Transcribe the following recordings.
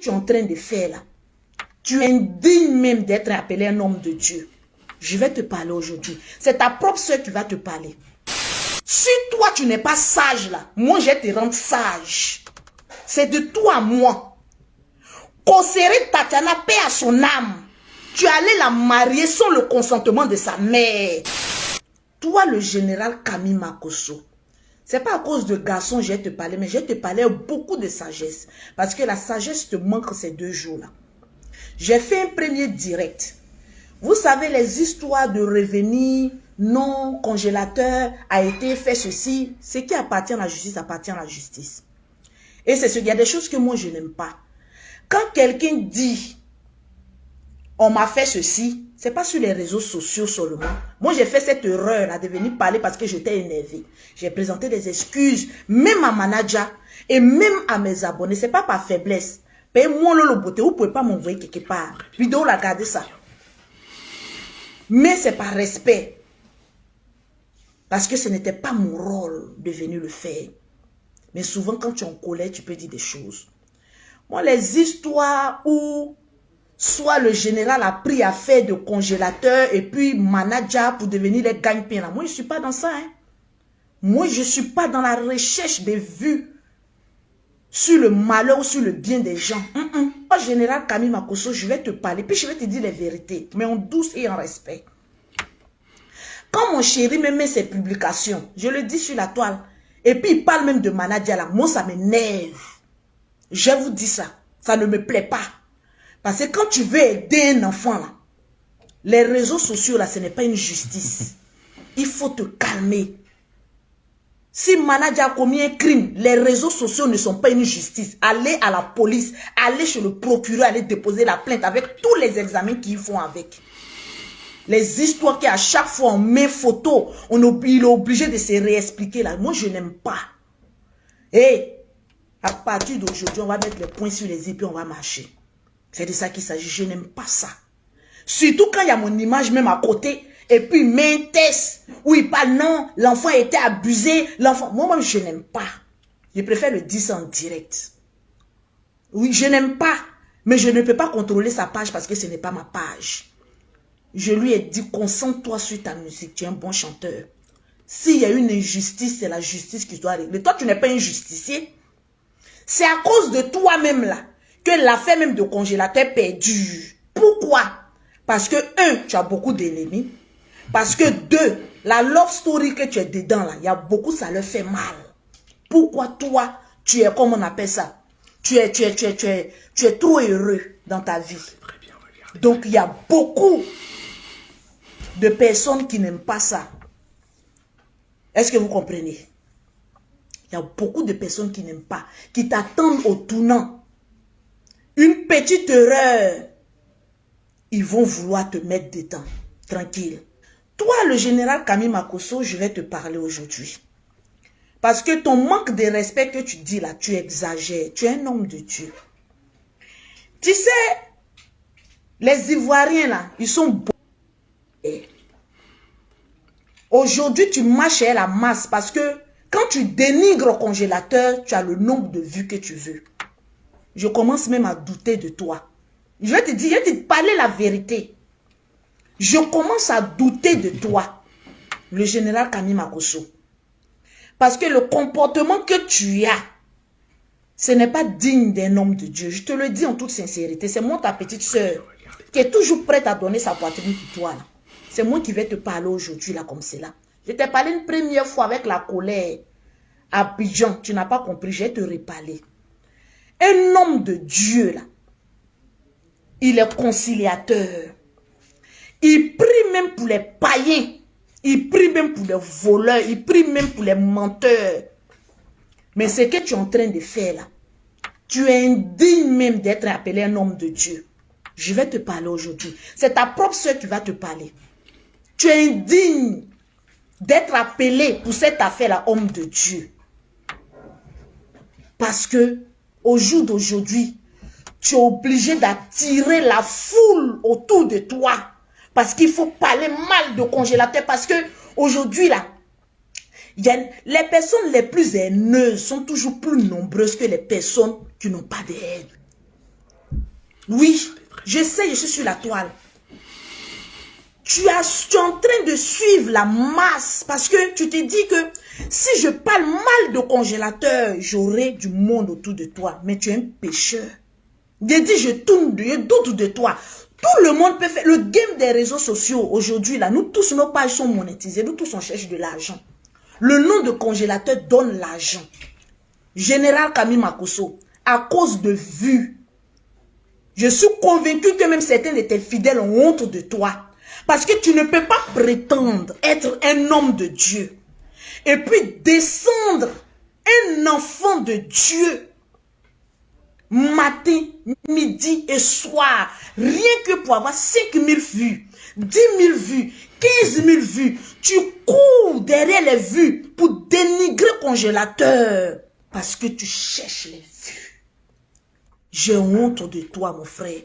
tu es en train de faire là, tu es indigne même d'être appelé un homme de Dieu. Je vais te parler aujourd'hui. C'est ta propre soeur qui va te parler. Si toi, tu n'es pas sage là, moi, je vais te rendre sage. C'est de toi à moi. Kosere Tatiana, paix à son âme. Tu allais la marier sans le consentement de sa mère. Toi, le général Camille Makosso, c'est pas à cause de garçons que je vais te parler, mais je vais te parler beaucoup de sagesse. Parce que la sagesse te manque ces 2 jours-là. J'ai fait un premier direct. Vous savez, les histoires de revenir non congélateur a été fait ceci. Ce qui appartient à la justice appartient à la justice. Et c'est ce qu'il y a des choses que moi je n'aime pas. Quand quelqu'un dit on m'a fait ceci, c'est pas sur les réseaux sociaux seulement. Moi j'ai fait cette erreur à de venir parler parce que j'étais énervé. J'ai présenté des excuses, même à manager et même à mes abonnés. C'est pas par faiblesse. Payez-moi le beauté, vous pouvez pas m'envoyer quelque part. Vidéo, regardez ça. Mais c'est par respect. Parce que ce n'était pas mon rôle de venir le faire. Mais souvent, quand tu es en colère, tu peux dire des choses. Moi, les histoires où soit le général a pris à faire de congélateur et puis manager pour devenir les gagne-pain. Moi, je ne suis pas dans ça. Hein. Moi, je ne suis pas dans la recherche des vues sur le malheur ou sur le bien des gens. Moi, général Camille Makosso, je vais te parler, puis je vais te dire les vérités, mais en douce et en respect. Quand mon chéri me met ses publications, je le dis sur la toile, et puis il parle même de manager là, moi ça m'énerve. Je vous dis ça, ça ne me plaît pas. Parce que quand tu veux aider un enfant là, les réseaux sociaux là, ce n'est pas une justice. Il faut te calmer. Si manager a commis un crime, les réseaux sociaux ne sont pas une justice. Allez à la police, allez chez le procureur, allez déposer la plainte avec tous les examens qu'ils font avec. Les histoires qu'à chaque fois on met photo, il est obligé de se réexpliquer là. Moi je n'aime pas. Et à partir d'aujourd'hui, on va mettre les points sur les i puis on va marcher. C'est de ça qu'il s'agit. Je n'aime pas ça. Surtout quand il y a mon image même à côté. Et puis il met un test où il parle non, l'enfant a été abusé. Moi, je n'aime pas. Je préfère le dire ça en direct. Oui, je n'aime pas. Mais je ne peux pas contrôler sa page parce que ce n'est pas ma page. Je lui ai dit, concentre-toi sur ta musique. Tu es un bon chanteur. S'il y a une injustice, c'est la justice qui doit régler. Toi, tu n'es pas un justicier. C'est à cause de toi-même là que l'affaire même de congélateur perdure. Pourquoi? Parce que, 1, tu as beaucoup d'ennemis. Parce que 2, la love story que tu es dedans là, il y a beaucoup, ça leur fait mal. Pourquoi toi, tu es, comme on appelle ça, tu es trop heureux dans ta vie. Donc il y a beaucoup de personnes qui n'aiment pas ça. Est-ce que vous comprenez? Il y a beaucoup de personnes qui n'aiment pas, qui t'attendent au tournant. Une petite erreur, ils vont vouloir te mettre dedans. Tranquille. Toi, le général Camille Makosso, je vais te parler aujourd'hui. Parce que ton manque de respect que tu dis là, tu exagères. Tu es un homme de Dieu. Tu sais, les Ivoiriens là, ils sont beaux. Aujourd'hui, tu marches à la masse parce que quand tu dénigres au congélateur, tu as le nombre de vues que tu veux. Je commence même à douter de toi. Je vais te dire, je vais te parler la vérité. Je commence à douter de toi, le général Camille Makosso. Parce que le comportement que tu as, ce n'est pas digne d'un homme de Dieu. Je te le dis en toute sincérité. C'est moi, ta petite soeur, qui est toujours prête à donner sa poitrine pour toi. C'est moi qui vais te parler aujourd'hui là comme cela. Je t'ai parlé une première fois avec la colère. À Abidjan, tu n'as pas compris, je vais te reparler. Un homme de Dieu là, il est conciliateur. Il prie même pour les païens. Il prie même pour les voleurs. Il prie même pour les menteurs. Mais ce que tu es en train de faire là, tu es indigne même d'être appelé un homme de Dieu. Je vais te parler aujourd'hui. C'est ta propre soeur qui va te parler. Tu es indigne d'être appelé pour cette affaire-là, homme de Dieu. Parce que au jour d'aujourd'hui, tu es obligé d'attirer la foule autour de toi. Parce qu'il faut parler mal de congélateur. Parce que aujourd'hui là, les personnes les plus haineuses sont toujours plus nombreuses que les personnes qui n'ont pas de haine. Oui, je sais, je suis sur la toile. Tu es en train de suivre la masse parce que tu te dis que si je parle mal de congélateur, j'aurai du monde autour de toi. Mais tu es un pécheur. Je dis, je doute de toi. Tout le monde peut faire le game des réseaux sociaux aujourd'hui. Là, nous tous, nos pages sont monétisées. Nous tous, on cherche de l'argent. Le nom de congélateur donne l'argent. Général Camille Makosso, à cause de vues, je suis convaincu que même certains de tes fidèles ont honte de toi. Parce que tu ne peux pas prétendre être un homme de Dieu. Et puis descendre un enfant de Dieu. Matin, midi et soir. Rien que pour avoir 5 000 vues, 10 000 vues, 15 000 vues. Tu cours derrière les vues pour dénigrer congélateur. Parce que tu cherches les vues. J'ai honte de toi, mon frère.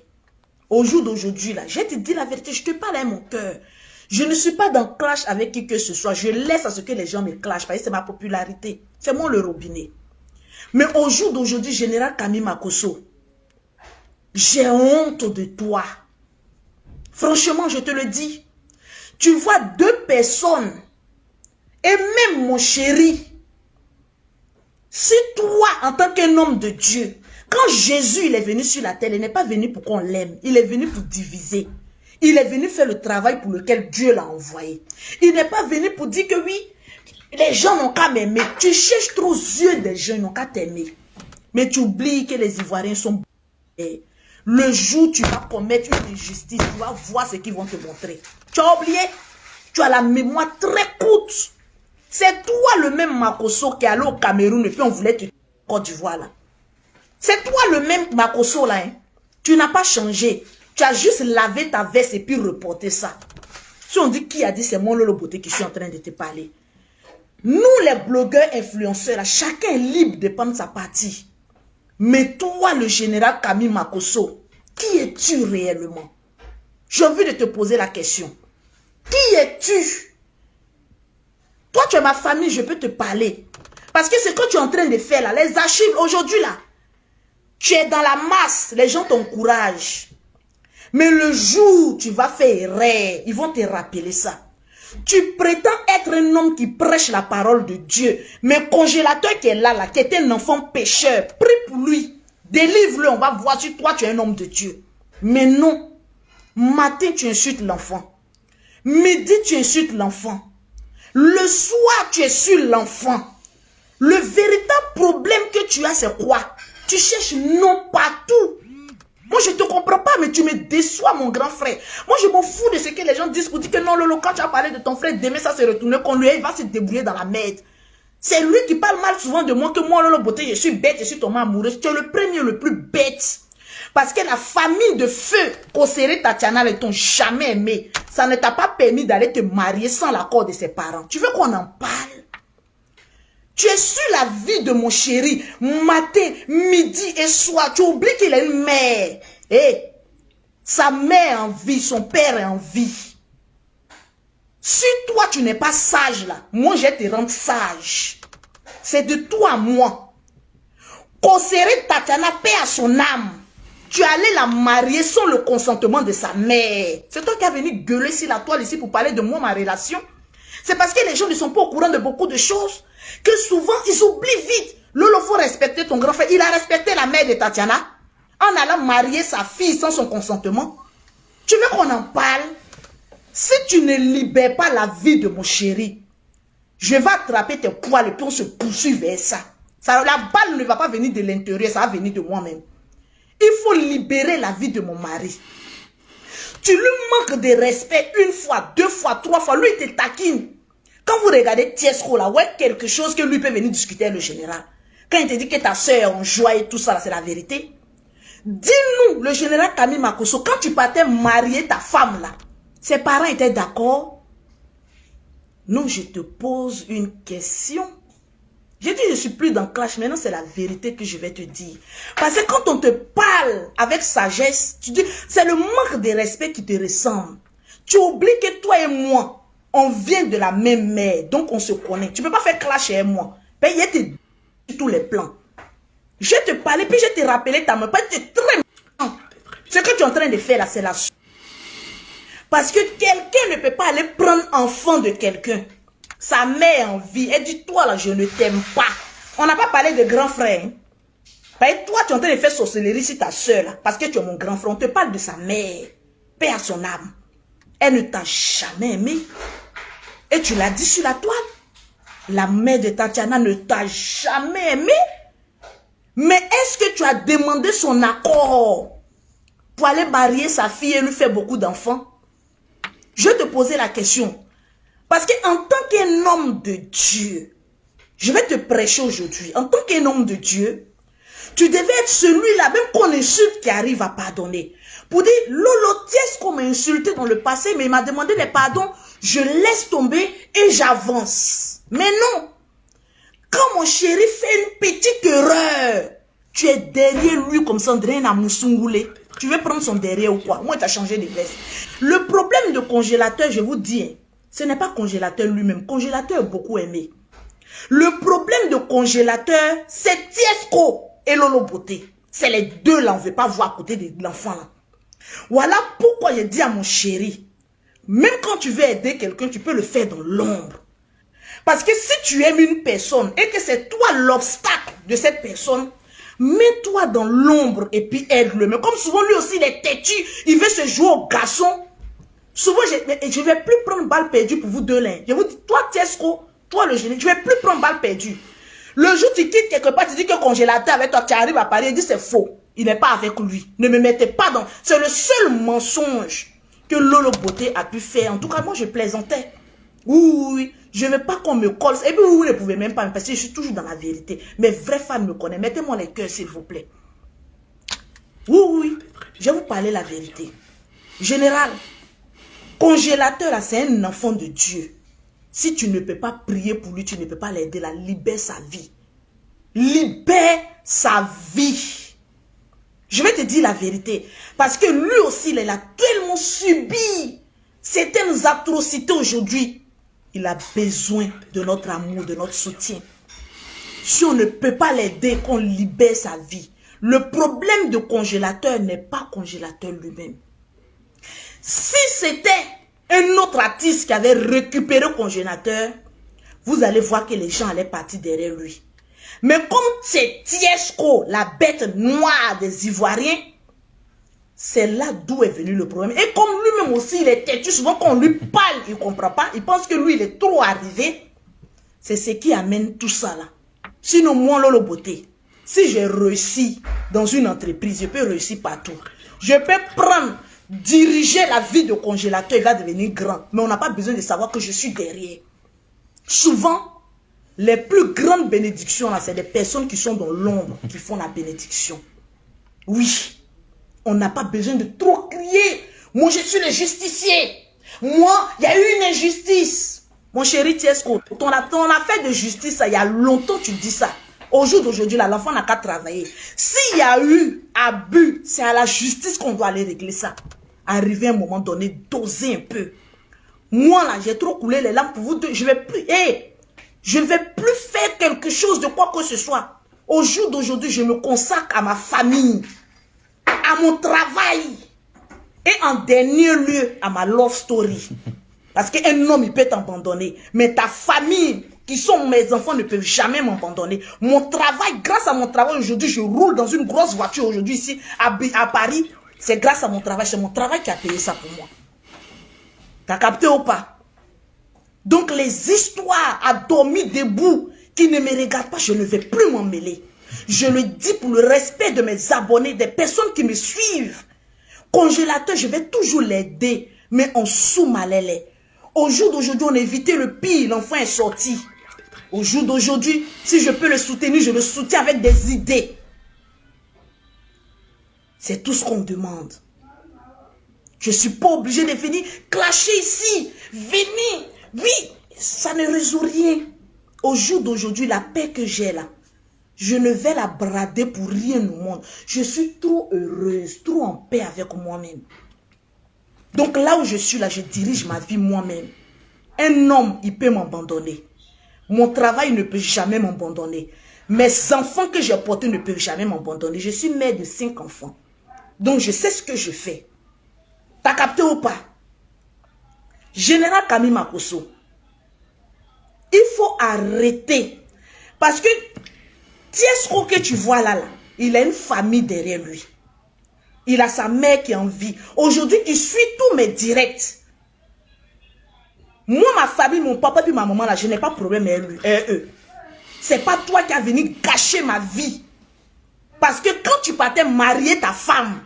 Au jour d'aujourd'hui, là, je te dis la vérité, je te parle à mon cœur. Je ne suis pas dans clash avec qui que ce soit. Je laisse à ce que les gens me clashent parce que c'est ma popularité. C'est moi le robinet. Mais au jour d'aujourd'hui, Général Camille Makosso, j'ai honte de toi. Franchement, je te le dis. Tu vois 2 personnes, et même mon chéri, si toi, en tant qu'un homme de Dieu, quand Jésus il est venu sur la terre, il n'est pas venu pour qu'on l'aime. Il est venu pour diviser. Il est venu faire le travail pour lequel Dieu l'a envoyé. Il n'est pas venu pour dire que oui, les gens n'ont qu'à m'aimer. Tu cherches trop aux yeux des gens, ils n'ont qu'à t'aimer. Mais tu oublies que les Ivoiriens sont... Le jour où tu vas commettre une injustice, tu vas voir ce qu'ils vont te montrer. Tu as oublié? Tu as la mémoire très courte. C'est toi le même Makosso qui est allé au Cameroun et puis on voulait te... Côte d'Ivoire là. C'est toi le même Makosso là. Hein? Tu n'as pas changé. Tu as juste lavé ta veste et puis reporté ça. Si on dit qui a dit, c'est mon Lolo Beauté qui suis en train de te parler. Nous les blogueurs influenceurs, là, chacun est libre de prendre sa partie. Mais toi le général Camille Makosso, qui es-tu réellement? J'ai envie de te poser la question. Qui es-tu? Toi tu es ma famille, je peux te parler. Parce que ce que tu es en train de faire là, les archives aujourd'hui là, tu es dans la masse, les gens t'encouragent. Mais le jour où tu vas faire erreur, ils vont te rappeler ça. Tu prétends être un homme qui prêche la parole de Dieu. Mais congélateur qui est là, qui est un enfant pécheur, prie pour lui. Délivre-le, on va voir si toi tu es un homme de Dieu. Mais non. Matin, tu insultes l'enfant. Midi, tu insultes l'enfant. Le soir, tu es sur l'enfant. Le véritable problème que tu as, c'est quoi? Tu cherches non partout. Moi, je ne te comprends pas, mais tu me déçois, mon grand frère. Moi, je m'en fous de ce que les gens disent pour dire que non, Lolo, quand tu as parlé de ton frère, demain, ça s'est retourné contre lui, il va se débrouiller dans la merde. C'est lui qui parle mal souvent de moi, que moi, Lolo Beauté, je suis bête, je suis tombée amoureuse. Tu es le premier, le plus bête. Parce que la famille de feu, Kosere Tatiana, ne t'ont jamais aimé. Ça ne t'a pas permis d'aller te marier sans l'accord de ses parents. Tu veux qu'on en parle? Tu es sur la vie de mon chéri, matin, midi et soir. Tu oublies qu'il a une mère. Hey, sa mère est en vie, son père est en vie. Si toi, tu n'es pas sage là, moi, je vais te rendre sage. C'est de toi à moi. Kosere Tatiana, paix à son âme. Tu es allé la marier sans le consentement de sa mère. C'est toi qui as venu gueuler sur la toile ici pour parler de moi, ma relation. C'est parce que les gens ne sont pas au courant de beaucoup de choses que souvent ils oublient vite. Lolo, faut respecter ton grand frère. Il a respecté la mère de Tatiana en allant marier sa fille sans son consentement. Tu veux qu'on en parle? Si tu ne libères pas la vie de mon chéri, je vais attraper tes poils et puis on se poursuit vers ça. La balle ne va pas venir de l'intérieur, ça va venir de moi-même. Il faut libérer la vie de mon mari. Tu lui manques de respect une fois, 2 fois, 3 fois. Lui, il te taquine. Quand vous regardez Tiesco là, ouais, quelque chose que lui peut venir discuter avec le général. Quand il te dit que ta soeur est en joie et tout ça, c'est la vérité. Dis-nous, le général Camille Makosso, quand tu partais marier ta femme là, ses parents étaient d'accord? Non, je te pose une question. J'ai dit, je ne suis plus dans clash. Maintenant, c'est la vérité que je vais te dire. Parce que quand on te parle avec sagesse, tu dis, c'est le manque de respect qui te ressemble. Tu oublies que toi et moi, on vient de la même mère. Donc, on se connaît. Tu ne peux pas faire clash avec moi. Ben, il y a tous les plans. Je te parlais, puis je te rappelais ta mère. Parce que tu es très méchant. Ce tu es en train de faire là, c'est la... Parce que quelqu'un ne peut pas aller prendre enfant de quelqu'un. Sa mère en vie, elle dit, toi là, je ne t'aime pas. On n'a pas parlé de grand frère. Hein. Et toi, tu es en train de faire sorcellerie sur ta soeur là, parce que tu es mon grand frère. On te parle de sa mère. Paix à son âme. Elle ne t'a jamais aimé. Et tu l'as dit sur la toile. La mère de Tatiana ne t'a jamais aimé. Mais est-ce que tu as demandé son accord pour aller marier sa fille et lui faire beaucoup d'enfants? Je vais te poser la question. Parce qu'en tant qu'un homme de Dieu, je vais te prêcher aujourd'hui. En tant qu'un homme de Dieu, tu devais être celui-là, même qu'on insulte, qui arrive à pardonner. Pour dire, Lolo Tiesco m'a insulté dans le passé, mais il m'a demandé des pardons. Je laisse tomber et j'avance. Mais non. Quand mon chéri fait une petite erreur, tu es derrière lui comme Sandrine à Moussoungoulé. Tu veux prendre son derrière ou quoi? Moi, tu as changé de veste. Le problème de congélateur, je vous dis, ce n'est pas congélateur lui-même. Congélateur est beaucoup aimé. Le problème de congélateur, c'est Tiesco et Lolo Beauté. C'est les deux là, on ne veut pas voir à côté de l'enfant là. Voilà pourquoi je dis à mon chéri, même quand tu veux aider quelqu'un, tu peux le faire dans l'ombre. Parce que si tu aimes une personne et que c'est toi l'obstacle de cette personne, mets-toi dans l'ombre et puis aide-le. Mais comme souvent lui aussi il est têtu, il veut se jouer au garçon. Souvent je ne vais plus prendre balle perdue pour vous deux là. Je vous dis, toi Tiesco, toi le génie, je ne vais plus prendre balle perdue. Le jour où tu quittes quelque part, tu dis que congélateur avec toi, tu arrives à Paris, il dit c'est faux. Il n'est pas avec lui. Ne me mettez pas dans... C'est le seul mensonge que Lolo Beauté a pu faire. En tout cas, moi je plaisantais. Oui, je ne veux pas qu'on me colle. Et puis vous ne pouvez même pas me passer, je suis toujours dans la vérité. Mes vrais fans me connaissent. Mettez-moi les cœurs s'il vous plaît. Oui, je vais vous parler la vérité. Général, congélateur là, c'est un enfant de Dieu. Si tu ne peux pas prier pour lui, tu ne peux pas l'aider, là, libère sa vie. Libère sa vie. Je vais te dire la vérité. Parce que lui aussi, il a tellement subi certaines atrocités aujourd'hui. Il a besoin de notre amour, de notre soutien. Si on ne peut pas l'aider, qu'on libère sa vie. Le problème de congélateur n'est pas congélateur lui-même. Si c'était un autre artiste qui avait récupéré le congélateur, vous allez voir que les gens allaient partir derrière lui. Mais comme c'est Tiesco, la bête noire des Ivoiriens, c'est là d'où est venu le problème. Et comme lui-même aussi, il est têtu, souvent quand on lui parle, il ne comprend pas, il pense que lui, il est trop arrivé. C'est ce qui amène tout ça là. Sinon, moi, Lolo Beauté, si j'ai réussi dans une entreprise, je peux réussir partout. Je peux prendre... diriger la vie de congélateur, il va devenir grand. Mais on n'a pas besoin de savoir que je suis derrière. Souvent, les plus grandes bénédictions, c'est des personnes qui sont dans l'ombre, qui font la bénédiction. Oui, on n'a pas besoin de trop crier. Moi, je suis le justicier. Moi, il y a eu une injustice. Mon chéri Tiesco, ton affaire de justice, il y a longtemps tu dis ça. Au jour d'aujourd'hui, l'enfant n'a qu'à travailler. S'il y a eu abus, c'est à la justice qu'on doit aller régler ça. Arriver à un moment donné, doser un peu. Moi, là, j'ai trop coulé les larmes pour vous deux. Je vais plus, je ne vais plus faire quelque chose de quoi que ce soit. Au jour d'aujourd'hui, je me consacre à ma famille, à mon travail. Et en dernier lieu, à ma love story. Parce qu'un homme, il peut t'abandonner. Mais ta famille, qui sont mes enfants, ne peuvent jamais m'abandonner. Mon travail, grâce à mon travail, aujourd'hui, je roule dans une grosse voiture aujourd'hui ici, à Paris. C'est grâce à mon travail. C'est mon travail qui a payé ça pour moi. T'as capté ou pas? Donc les histoires à dormir debout qui ne me regardent pas, je ne vais plus m'en mêler. Je le dis pour le respect de mes abonnés, des personnes qui me suivent. Congélateur, je vais toujours l'aider, mais en sous-malélé. Au jour d'aujourd'hui, on a évité le pire, l'enfant est sorti. Au jour d'aujourd'hui, si je peux le soutenir, je le soutiens avec des idées. C'est tout ce qu'on demande. Je ne suis pas obligé de venir clasher ici. Venir. Oui, ça ne résout rien. Au jour d'aujourd'hui, la paix que j'ai là, je ne vais la brader pour rien au monde. Je suis trop heureuse, trop en paix avec moi-même. Donc là où je suis là, je dirige ma vie moi-même. Un homme, il peut m'abandonner. Mon travail ne peut jamais m'abandonner. Mes enfants que j'ai portés ne peuvent jamais m'abandonner. Je suis mère de 5 enfants. Donc, je sais ce que je fais. T'as capté ou pas? Général Camille Makosso, il faut arrêter. Parce que Tiesco que tu vois là, il a une famille derrière lui. Il a sa mère qui est en vie. Aujourd'hui, tu suis tous mes directs. Moi, ma famille, mon papa et ma maman, là, je n'ai pas de problème avec eux. C'est pas toi qui as venu gâcher ma vie. Parce que quand tu partais marier ta femme,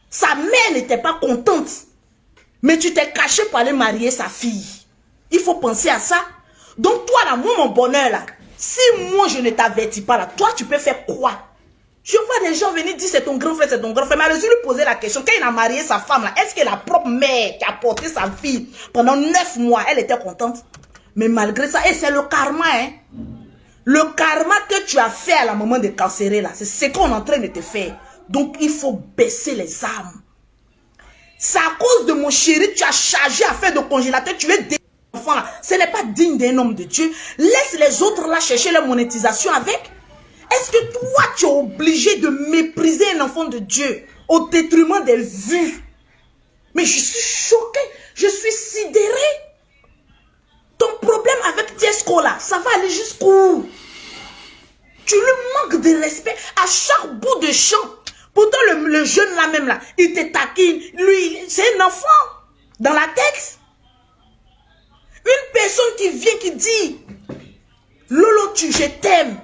sa mère n'était pas contente. Mais tu t'es caché pour aller marier sa fille. Il faut penser à ça. Donc toi là, moi mon bonheur là, si moi je ne t'avertis pas là, toi tu peux faire quoi? Je vois des gens venir dire c'est ton grand frère, c'est ton grand frère. Mais allez-y lui poser la question, quand il a marié sa femme là, est-ce que la propre mère qui a porté sa fille pendant 9 mois, elle était contente? Mais malgré ça, et c'est le karma hein. Le karma que tu as fait à la maman de carcéré là, c'est ce qu'on est en train de te faire. Donc il faut baisser les armes. C'est à cause de mon chéri, tu as chargé à faire de congélateur, tu veux des enfants là. Ce n'est pas digne d'un homme de Dieu. Laisse les autres là chercher leur monétisation avec. Est-ce que toi, tu es obligé de mépriser un enfant de Dieu au détriment des vues? Mais je suis choquée, je suis sidérée. Ton problème avec Tiesco là, ça va aller jusqu'où? Tu lui manques de respect à chaque bout de champ. Pourtant, le jeune là même là, il te taquine. Lui, c'est un enfant dans la tête. Une personne qui vient, qui dit, Lolo, je t'aime.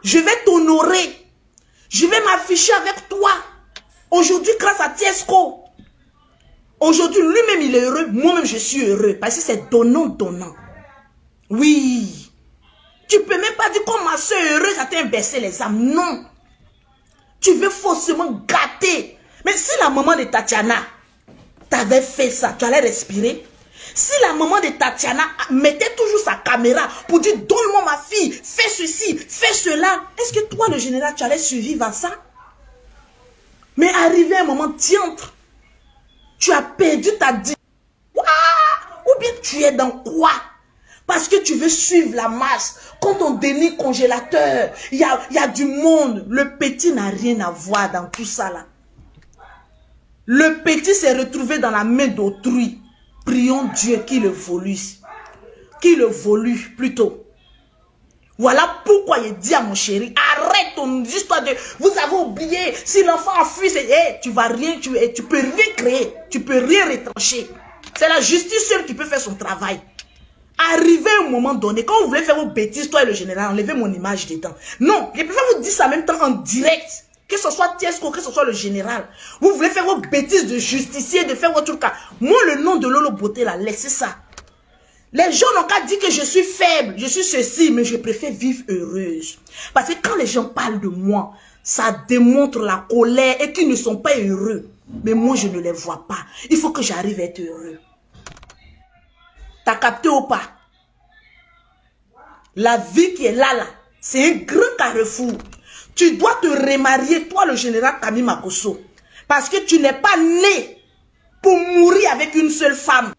Je vais t'honorer. Je vais m'afficher avec toi. Aujourd'hui, grâce à Tiesco. Aujourd'hui, lui-même, il est heureux. Moi-même, je suis heureux. Parce que c'est donnant. Oui. Tu peux même pas dire comme ma soeur est heureuse, ça t'a baissé les âmes. Non. Tu veux forcément gâter. Mais si la maman de Tatiana t'avait fait ça, tu allais respirer. Si la maman de Tatiana mettait toujours sa caméra pour dire donne-moi ma fille, fais ceci, fais cela, est-ce que toi le général tu allais survivre à ça? Mais arrivé un moment, tiens, tu as perdu ta dignité. Ou bien tu es dans quoi? Parce que tu veux suivre la masse. Quand on dénie congélateur, il y a du monde. Le petit n'a rien à voir dans tout ça là. Le petit s'est retrouvé dans la main d'autrui. Prions Dieu qu'il le volue. Qu'il le volue plutôt. Voilà pourquoi il dit à mon chéri, arrête ton histoire de... Vous avez oublié, si l'enfant a fui, tu vas rien, tu peux rien créer. Tu peux rien retrancher. C'est la justice seule qui peut faire son travail. Arrivé à un moment donné, quand vous voulez faire vos bêtises, toi et le général, enlevez mon image dedans. Non, je préfère vous dire ça en même temps en direct. Que ce soit Tiesco, que ce soit le général. Vous voulez faire vos bêtises de justicier, de faire votre cas. Moi, le nom de Lolo Beauté, là, laissez ça. Les gens n'ont qu'à dire que je suis faible, je suis ceci, mais je préfère vivre heureuse. Parce que quand les gens parlent de moi, ça démontre la colère et qu'ils ne sont pas heureux. Mais moi, je ne les vois pas. Il faut que j'arrive à être heureux. T'as capté ou pas? La vie qui est là, c'est un grand carrefour. Tu dois te remarier, toi le général Camille Makosso. Parce que tu n'es pas né pour mourir avec une seule femme.